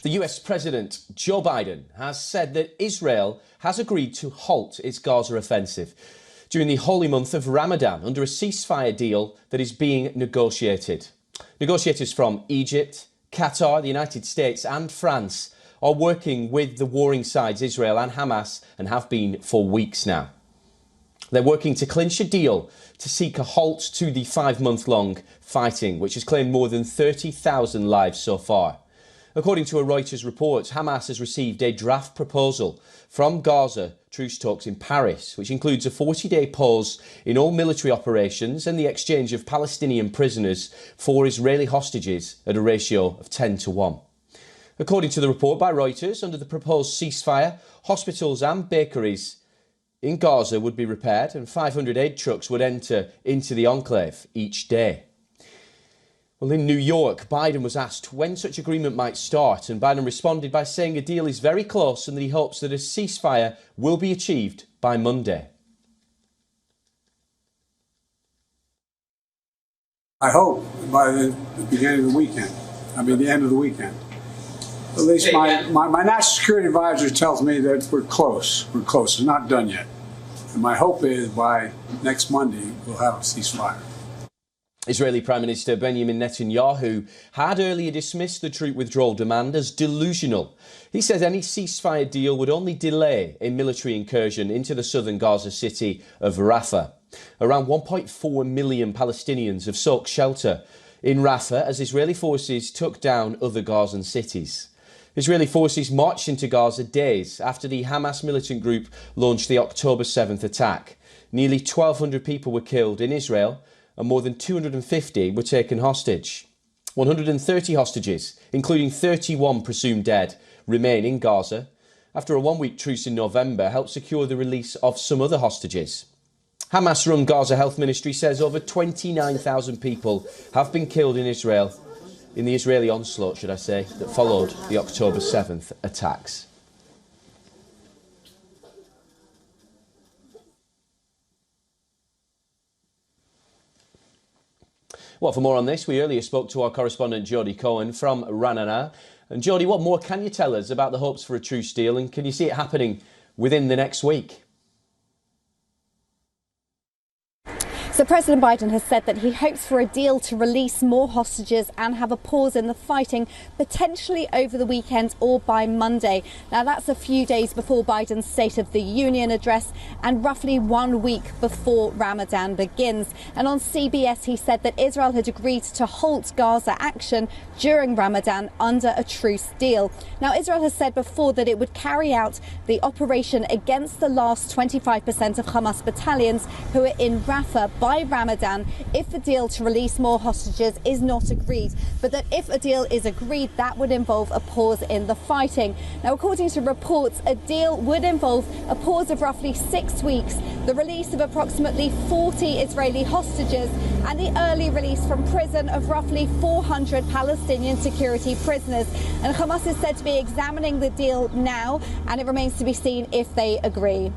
The US President Joe Biden has said that Israel has agreed to halt its Gaza offensive during the holy month of Ramadan under a ceasefire deal that is being negotiated. Negotiators from Egypt, Qatar, the United States and France are working with the warring sides, Israel and Hamas, and have been for weeks now. They're working to clinch a deal to seek a halt to the 5-month-long fighting, which has claimed more than 30,000 lives so far. According to a Reuters report, Hamas has received a draft proposal from Gaza truce talks in Paris, which includes a 40-day pause in all military operations and the exchange of Palestinian prisoners for Israeli hostages at a ratio of 10-1. According to the report by Reuters, under the proposed ceasefire, hospitals and bakeries in Gaza would be repaired and 500 aid trucks would enter into the enclave each day. Well, in New York, Biden was asked when such agreement might start, and Biden responded by saying a deal is very close and that he hopes that a ceasefire will be achieved by Monday. I hope by the beginning of the weekend, the end of the weekend. At least my national security advisor tells me that we're close. We're close. It's not done yet. And my hope is by next Monday, we'll have a ceasefire. Israeli Prime Minister Benjamin Netanyahu had earlier dismissed the troop withdrawal demand as delusional. He said any ceasefire deal would only delay a military incursion into the southern Gaza city of Rafah. Around 1.4 million Palestinians have sought shelter in Rafah as Israeli forces took down other Gazan cities. Israeli forces marched into Gaza days after the Hamas militant group launched the October 7th attack. Nearly 1,200 people were killed in Israel and more than 250 were taken hostage. 130 hostages, including 31 presumed dead, remain in Gaza after a one-week truce in November helped secure the release of some other hostages. Hamas-run Gaza Health Ministry says over 29,000 people have been killed in Israel, in the Israeli onslaught, that followed the October 7th attacks. Well, for more on this, we earlier spoke to our correspondent Jodie Cohen from Ranana. And Jodie, what more can you tell us about the hopes for a truce deal, and can you see it happening within the next week? So President Biden has said that he hopes for a deal to release more hostages and have a pause in the fighting, potentially over the weekend or by Monday. Now, that's a few days before Biden's State of the Union address and roughly 1 week before Ramadan begins. And on CBS, he said that Israel had agreed to halt Gaza action during Ramadan under a truce deal. Now, Israel has said before that it would carry out the operation against the last 25% of Hamas battalions who are in Rafah by Ramadan if a deal to release more hostages is not agreed, but that if a deal is agreed, that would involve a pause in the fighting. Now, according to reports, a deal would involve a pause of roughly 6 weeks, the release of approximately 40 Israeli hostages, and the early release from prison of roughly 400 Palestinian security prisoners. And Hamas is said to be examining the deal now, and it remains to be seen if they agree.